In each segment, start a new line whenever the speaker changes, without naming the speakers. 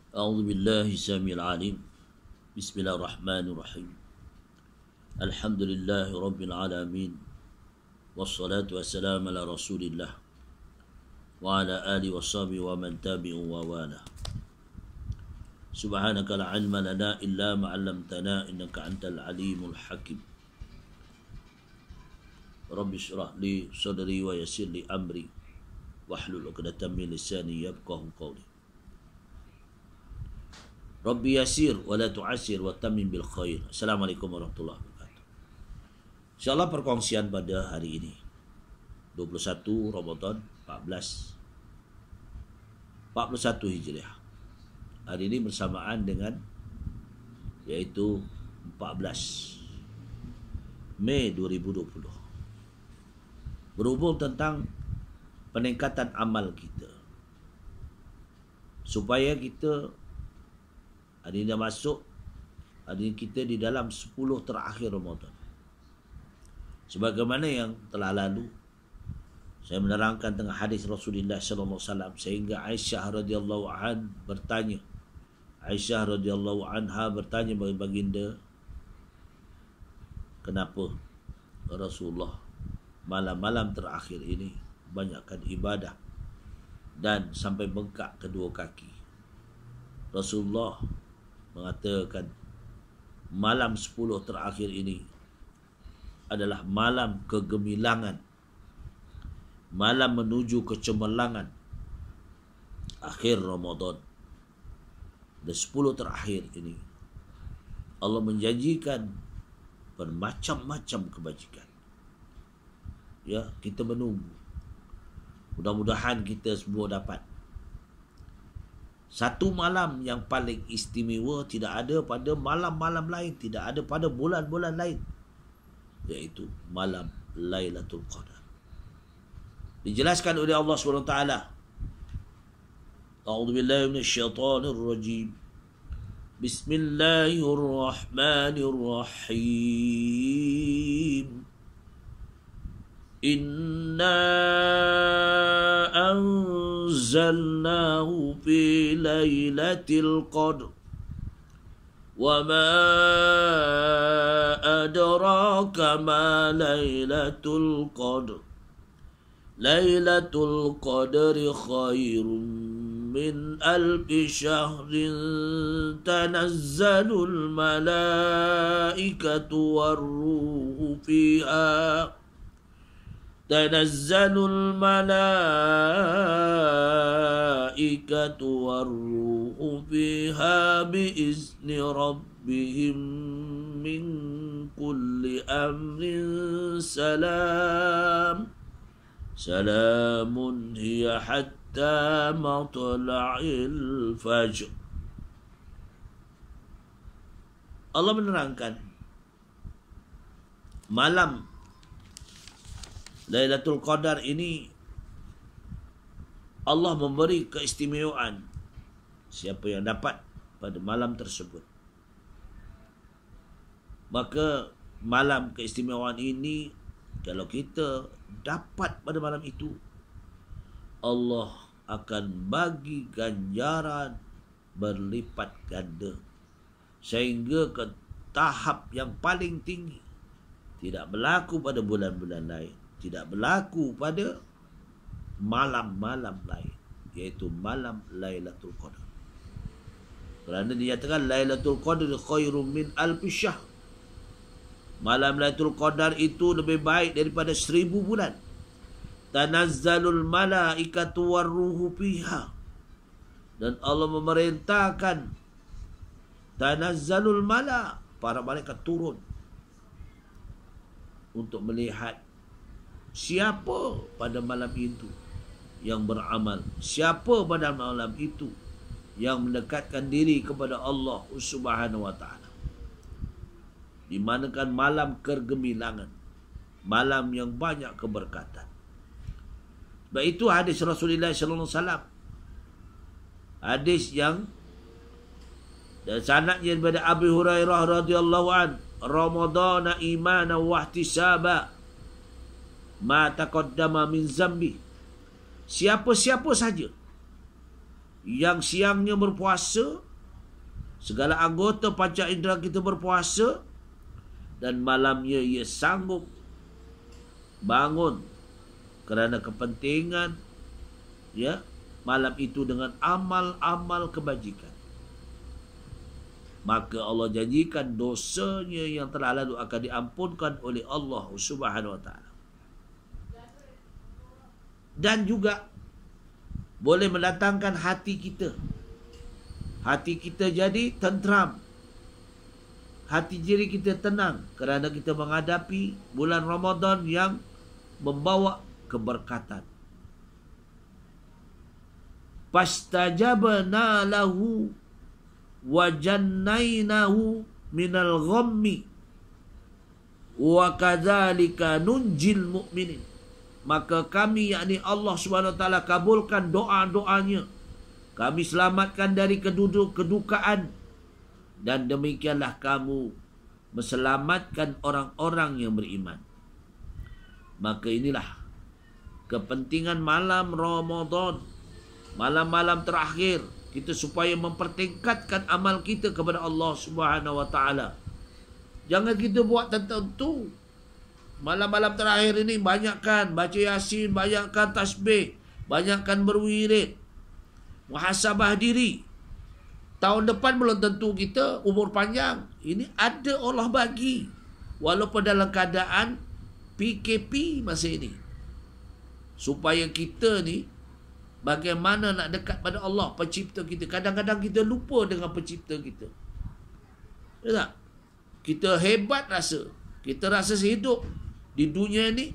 أعوذ بالله السميع العليم بسم الله الرحمن الرحيم الحمد لله رب العالمين والصلاة والسلام على رسول الله وعلى آله وصحبه ومن تبعه ووالاه سبحانك لا علم لنا إلا ما علمتنا إنك أنت العليم الحكيم رب اشرح لي صدري ويسر لي أمري واحلل عقدة من لساني يفقهوا قولي Rabbi yasir wa la tu'asir wa tamim bil khair. Assalamualaikum warahmatullahi wabarakatuh. InsyaAllah perkongsian pada hari ini 21 Ramadan 41 Hijriah. Hari ini bersamaan dengan yaitu 14 Mei 2020. Berhubung tentang peningkatan amal kita. Supaya kita hari ini dah masuk, hari ini kita di dalam 10 terakhir Ramadan. Sebagaimana yang telah lalu, saya menerangkan tentang hadis Rasulullah sallallahu alaihi wasallam sehingga Aisyah radhiyallahu an bertanya. Aisyah radhiyallahu anha bertanya bagi baginda, kenapa Rasulullah malam-malam terakhir ini banyakkan ibadah dan sampai bengkak kedua kaki. Rasulullah mengatakan malam 10 terakhir ini adalah malam kegemilangan, malam menuju kecemerlangan akhir Ramadan. Dan 10 terakhir ini Allah menjanjikan bermacam-macam kebajikan. Ya, kita menunggu. Mudah-mudahan kita semua dapat. Satu malam yang paling istimewa tidak ada pada malam-malam lain, tidak ada pada bulan-bulan lain, iaitu malam Lailatul Qadar. Dijelaskan oleh Allah SWT. A'udzu billahi minasyaitonir rajim. Bismillahirrahmanirrahim. Inna anzalnahu fi lailatul qadr wa ma adraka ma lailatul qadr lailatul qadri khairum min alfi syahrin tanazzalul malaikatu warruhu fiha تنزل الملائكة والروح فيها بإذن ربهم من كل أمر سلام سلام هي حتى مطلع الفجر. Allah menerangkan malam Lailatul Qadar ini Allah memberi keistimewaan siapa yang dapat pada malam tersebut. Maka malam keistimewaan ini kalau kita dapat pada malam itu, Allah akan bagi ganjaran berlipat ganda sehingga ke tahap yang paling tinggi. Tidak berlaku pada bulan-bulan lain, tidak berlaku pada malam-malam lain, iaitu malam Lailatul Qadar. Kerana dinyatakan Lailatul Qadar khairum min alfi syahr. Malam Lailatul Qadar itu lebih baik daripada 1000 bulan. Tanazzalul malaikatu warruhu fiha. Dan Allah memerintahkan tanazzalul mala, para malaikat turun untuk melihat siapa pada malam itu yang beramal, siapa pada malam itu yang mendekatkan diri kepada Allah Subhanahu wa taala. Di manakan malam kegemilangan, malam yang banyak keberkatan. Sebab itu hadis Rasulullah sallallahu alaihi wasallam, hadis yang dan sanadnya daripada Abu Hurairah radhiyallahu an, Ramadana imanan wa ihtisaba ma taqaddama min zambi. Siapa-siapa saja yang siangnya berpuasa, segala anggota panca indera kita berpuasa, dan malamnya ia sanggup bangun kerana kepentingan ya malam itu dengan amal-amal kebajikan, maka Allah janjikan dosanya yang telah lalu akan diampunkan oleh Allah Subhanahu wa taala. Dan juga boleh mendatangkan hati kita jadi tenteram, hati diri kita tenang kerana kita menghadapi bulan Ramadan yang membawa keberkatan. Fastajabna lahu wa jannainahu minal ghammi wa kadzalika nunjil mu'minin. Maka kami, yakni Allah Subhanahu wa taala, kabulkan doa-doanya. Kami selamatkan dari kedukaan, dan demikianlah kamu meselamatkan orang-orang yang beriman. Maka inilah kepentingan malam Ramadan, malam-malam terakhir kita, supaya mempertingkatkan amal kita kepada Allah Subhanahu wa taala. Jangan kita buat tertentu. Malam-malam terakhir ini banyakkan baca Yasin, banyakkan tasbih, banyakkan berwirid, muhasabah diri. Tahun depan belum tentu kita umur panjang. Ini ada Allah bagi, walaupun dalam keadaan PKP masa ini, supaya kita ni bagaimana nak dekat pada Allah, pencipta kita. Kadang-kadang kita lupa dengan pencipta kita. Ya tak? Kita hebat rasa, kita rasa hidup di dunia ni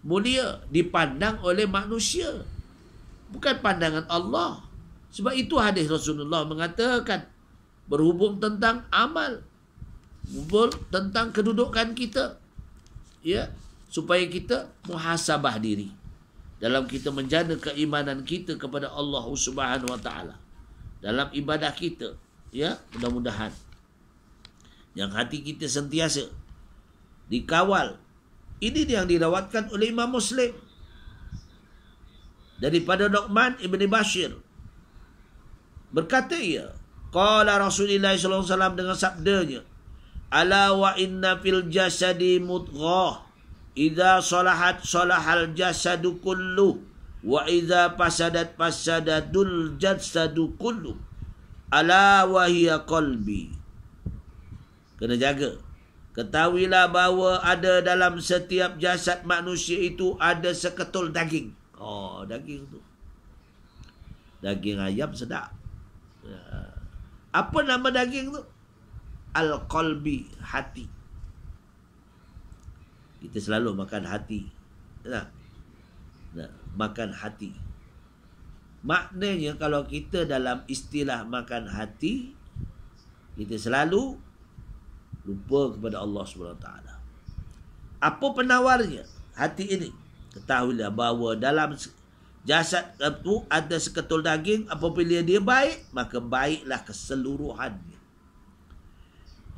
mulia dipandang oleh manusia, bukan pandangan Allah. Sebab itu hadis Rasulullah mengatakan, berhubung tentang amal, berhubung tentang kedudukan kita, ya, supaya kita muhasabah diri dalam kita menjaga keimanan kita kepada Allah Subhanahu wa taala dalam ibadah kita, ya. Mudah-mudahan yang hati kita sentiasa dikawal. Ini yang dirawatkan oleh Imam Muslim daripada Nu'man ibn Bashir. Berkata ia, qala Rasulullah sallallahu alaihi wasallam, dengan sabdanya, ala wa inna fil jasadi mudghah, idza salahat salahal jasadu kullu, wa idza fasadat fasadadul jasadu kullu, ala wa hiya qalbi. Kena jaga. Ketahuilah bahawa ada dalam setiap jasad manusia itu ada seketul daging. Oh, daging tu. Daging ayam sedap. Apa nama daging tu? Al-qalbi, hati. Kita selalu makan hati. Nah, makan hati. Maknanya kalau kita dalam istilah makan hati, kita selalu lupa kepada Allah SWT. Apa penawarnya hati ini? Ketahuilah bahawa dalam jasad itu ada seketul daging. Apabila dia baik, maka baiklah keseluruhannya.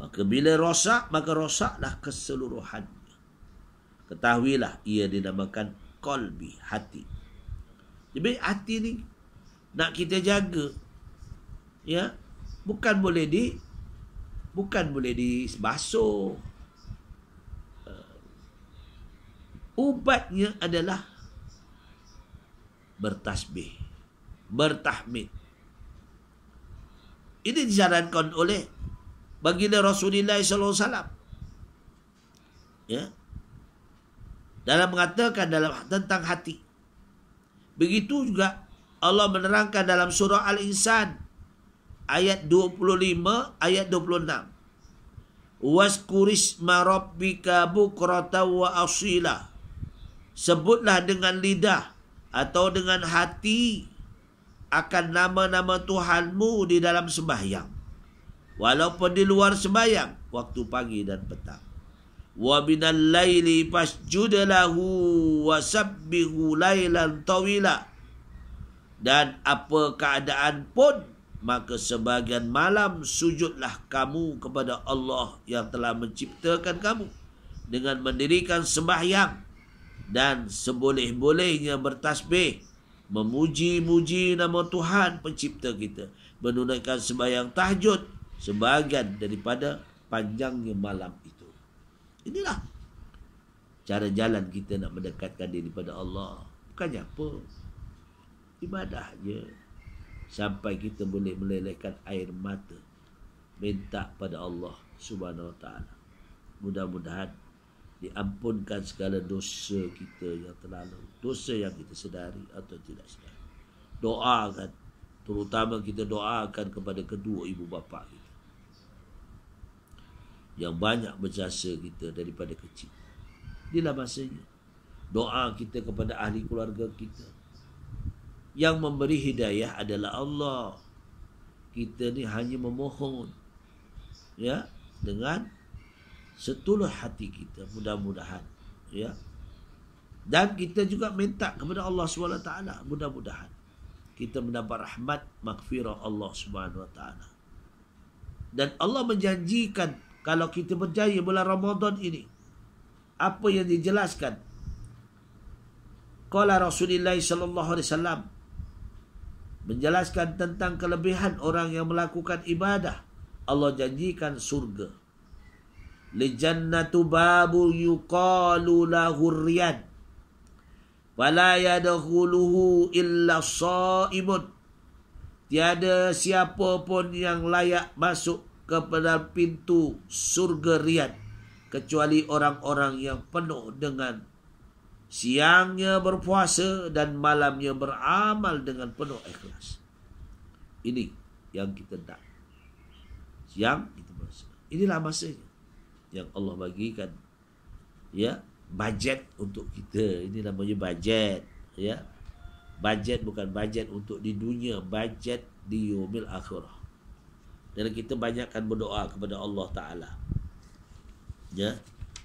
Maka bila rosak, maka rosaklah keseluruhannya. Ketahuilah ia dinamakan qalbi, hati. Jadi hati ni nak kita jaga, ya, bukan boleh dibasuh. Ubatnya adalah bertasbih, bertahmid. Ini disarankan oleh baginda Rasulullah SAW, ya, dalam mengatakan tentang hati. Begitu juga Allah menerangkan dalam surah Al-Insan ayat 25, ayat 26. Waskurisma rabbika bukrata wa asila. Sebutlah dengan lidah atau dengan hati akan nama-nama Tuhanmu di dalam sembahyang, walaupun di luar sembahyang, waktu pagi dan petang. Wa minal laili fasjud lahu wa sabbihu lailan tawila. Dan apa keadaan pun, maka sebagian malam sujudlah kamu kepada Allah yang telah menciptakan kamu dengan mendirikan sembahyang, dan seboleh-bolehnya bertasbih memuji-muji nama Tuhan pencipta kita, menunaikan sembahyang tahajud sebahagian daripada panjangnya malam itu. Inilah cara jalan kita nak mendekatkan diri pada Allah. Bukannya apa, ibadah je, sampai kita boleh melelehkan air mata minta pada Allah Subhanahu Wa Taala. Mudah-mudahan diampunkan segala dosa kita yang terlalu, dosa yang kita sedari atau tidak sedari. Doakan, terutama kita doakan kepada kedua ibu bapa kita yang banyak berjasa kita daripada kecil. Inilah masanya. Doa kita kepada ahli keluarga kita. Yang memberi hidayah adalah Allah. Kita ni hanya memohon, ya, dengan setulus hati kita, mudah-mudahan, ya. Dan kita juga minta kepada Allah SWT, mudah-mudahan kita mendapat rahmat maghfirah Allah SWT. Dan Allah menjanjikan kalau kita berjaya bulan Ramadan ini, apa yang dijelaskan qala Rasulullah sallallahu alaihi wasallam, menjelaskan tentang kelebihan orang yang melakukan ibadah. Allah janjikan surga. Li jannatu babu yuqalu lahu riyan wala yadkhuluhu illa shaimun. Tiada siapa pun yang layak masuk kepada pintu surga riyan kecuali orang-orang yang penuh dengan siangnya berpuasa dan malamnya beramal dengan penuh ikhlas. Ini yang kita nak. Siang kita berpuasa. Inilah masanya yang Allah bagikan, ya, bajet untuk kita. Ini namanya bajet, ya. Bajet bukan bajet untuk di dunia, bajet di yaumil akhirah. Dan kita banyakkan berdoa kepada Allah Ta'ala, ya.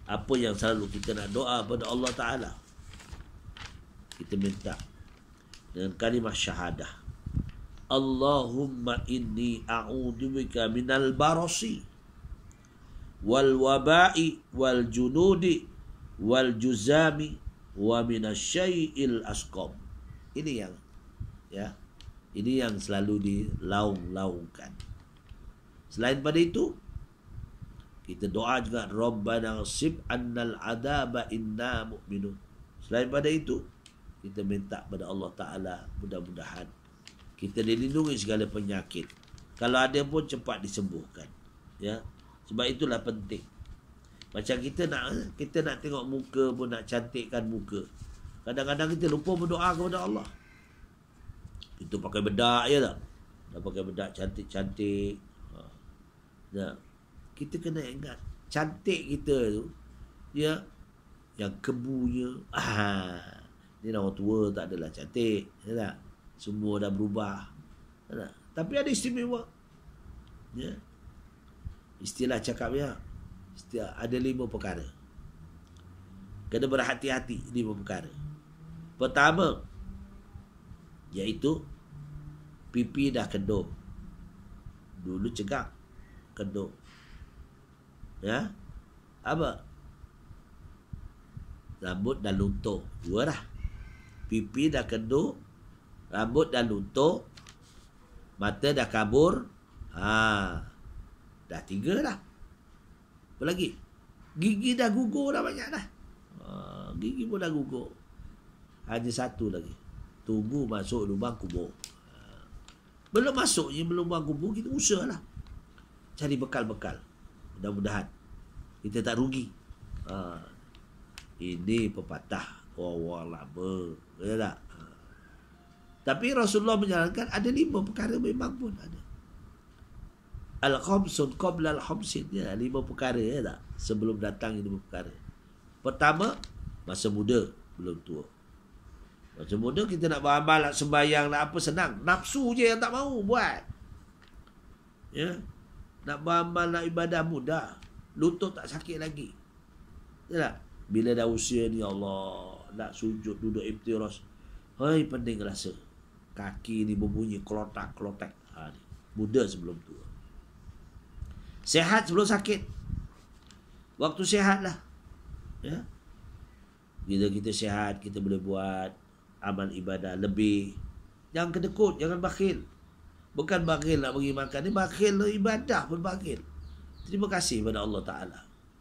Apa yang selalu kita nak doa kepada Allah Ta'ala, kita minta dengan kalimah syahadah, Allahumma inni a'udzubika minal barasi wal wabai wal junudi wal juzami wa minasyai'il asqam. Ini yang, ya, ini yang selalu dilaung-laungkan. Selain pada itu, kita doa juga Rabbana ghsib annal adaba inna mu'minun. Selain pada itu, kita minta pada Allah Ta'ala, mudah-mudahan kita dilindungi segala penyakit. Kalau ada pun cepat disembuhkan, ya. Sebab itulah penting. Macam kita nak tengok muka pun, nak cantikkan muka, kadang-kadang kita lupa berdoa kepada Allah. Kita pakai bedak je tak? Dah pakai bedak cantik-cantik. Nah, kita kena ingat cantik kita tu, ya, yang kebunya, ni orang tua tak adalah cantik, ya tak? Semua dah berubah, ya tak? Tapi ada istimewa, ya. Istilah cakapnya, ada 5 perkara. Kena berhati-hati 5 perkara. Pertama, iaitu pipi dah kedut. Dulu cegak, kedut, ya. Apa? Rambut dah luntur. 2 dah. Pipi dah kedut, rambut dah luntur, mata dah kabur. Dah 3 dah. Apa lagi? Gigi dah gugur dah banyak dah. Gigi pun dah gugur. Hanya 1 lagi. Tunggu masuk lubang kubur. Belum masuknya lubang kubur, kita usahalah cari bekal-bekal. Mudah-mudahan kita tak rugi. Ini pepatah orang lama, ya tak? Tapi Rasulullah menyarankan ada 5 perkara, memang pun ada. Al-khamsun qabla al-khamsin, ya, 5 perkara, ya tak? Sebelum datang 5 perkara. Pertama, masa muda, belum tua. Masa muda kita nak beramal, nak sembahyang, nak apa, senang. Nafsu je yang tak mahu buat. Ya. Nak beramal, nak ibadah mudah. Lutut tak sakit lagi. Ya tak? Bila dah usia ni, Allah, nak sujud, duduk iftiras, hai, pening rasa. Kaki ni berbunyi kelotak-kelotak. Muda sebelum tua. Sehat sebelum sakit. Waktu sehat lah, ya. Bila kita sehat, kita boleh buat amal ibadah lebih. Jangan kedekut, jangan bakhil. Bukan bakhil nak bagi makan, ni bakhil nak ibadah pun bakhil. Terima kasih kepada Allah Ta'ala.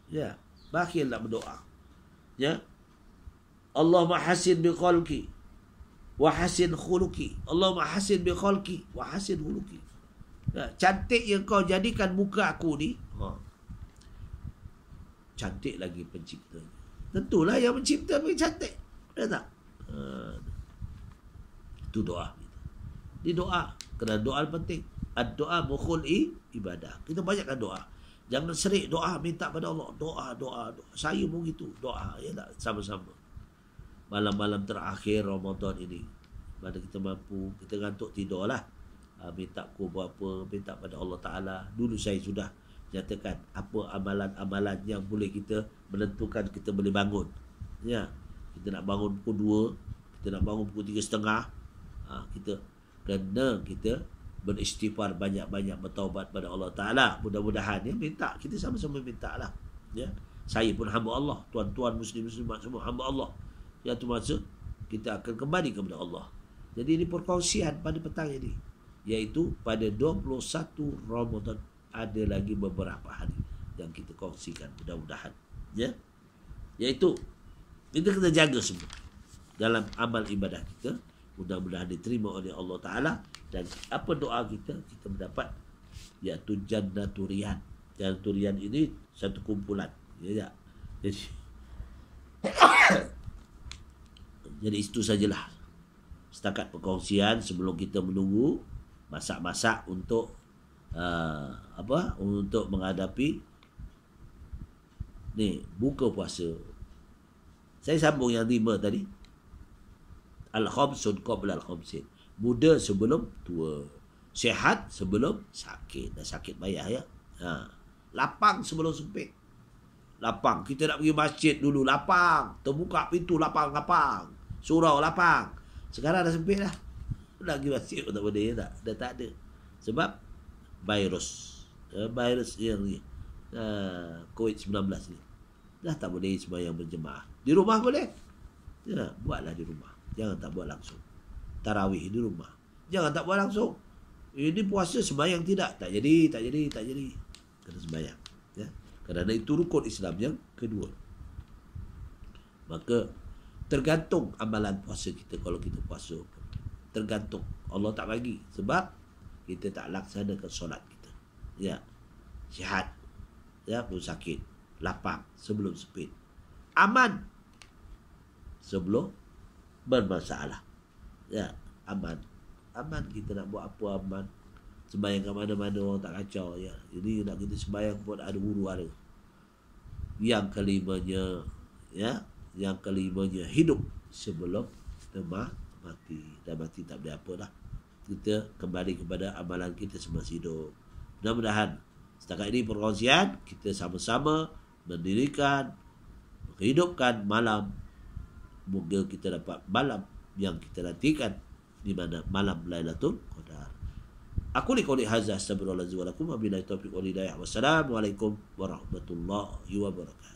Ya, bakhil nak berdoa. Ya. Allahumma hasin bi khalqi wa hasin khuluqi. Allahumma hasin bi khalqi wa hasin khuluqi. Ya, cantik yang kau jadikan muka aku ni, cantik lagi penciptanya. Tentulah yang mencipta pun cantik. Betul tak? Itu doa. Ini doa. Kerana doa penting. Doa mukhul ibadah. Kita banyakkan doa. Jangan serik doa minta pada Allah. Doa. Saya pun gitu. Doa. Ya tak? Sama-sama. Malam-malam terakhir Ramadan ini. Mana kita mampu. Kita ngantuk tidur lah. Minta apa. Minta pada Allah Ta'ala. Dulu saya sudah nyatakan apa amalan-amalan yang boleh kita menentukan kita boleh bangun. Ya. Kita nak bangun pukul 2. Kita nak bangun pukul 3.30. Kita kena kita beristighfar banyak-banyak, bertaubat pada Allah Ta'ala. Mudah-mudahan ya, minta. Kita sama-sama minta lah. Ya. Saya pun hamba Allah. Tuan-tuan muslim-muslimat semua hamba Allah. Yang tu maksud kita akan kembali kepada Allah. Jadi ini perkongsian pada petang ini. Iaitu pada 21 Ramadan. Ada lagi beberapa hari yang kita kongsikan. Mudah-mudahan. Ya. Iaitu kita kena jaga semua dalam amal ibadah kita. Mudah-mudahan diterima oleh Allah Ta'ala. Dan apa doa kita mendapat, iaitu Jannaturian. Jannaturian ini satu kumpulan. Ya. Jadi itu sajalah setakat perkongsian sebelum kita menunggu masak-masak untuk untuk menghadapi ni buka puasa. Saya sambung yang 5 tadi. Al-khamsun qabla al-khamsin. Muda sebelum tua. Sihat sebelum sakit. Dah sakit payah ya. Lapang sebelum sempit. Lapang. Kita nak pergi masjid dulu. Lapang. Terbuka pintu lapang. Surau lapang. Sekarang dah sempit dah. Nak pergi masjid pun tak boleh. Dah tak ada. Sebab virus. Virus yang ni. COVID-19 ni. Dah tak boleh sembahyang berjemaah. Di rumah boleh. Ya, buatlah di rumah. Jangan tak buat langsung. Tarawih di rumah. Jangan tak buat langsung. Ini puasa sembahyang tidak. Tak jadi. Kena sembahyang. Ya. Kerana itu rukun Islam yang kedua. Maka tergantung amalan puasa kita kalau kita puasa. Tergantung. Allah tak bagi. Sebab kita tak laksanakan solat kita. Ya. Sihat. Ya, pun sakit. Lapang sebelum sempit. Aman sebelum bermasalah. Ya, aman. Aman kita nak buat apa aman. Sembahyang kat mana-mana orang tak kacau ya. Jadi nak kita sembahyang pun ada huru-hara. Yang kelimanya hidup sebelum mati. Dah mati tak boleh apa dah. Kita kembali kepada amalan kita semasa hidup. Mudah-mudahan setakat ini perkongsian kita sama-sama mendirikan, menghidupkan malam. Moga kita dapat malam yang kita nantikan, di mana malam Lailatul Qadar. Aku li qouli hadza astaghfirullahalazim wa lakum wa billahi taufiq wal hidayah. Wassalamualaikum warahmatullahi wabarakatuh.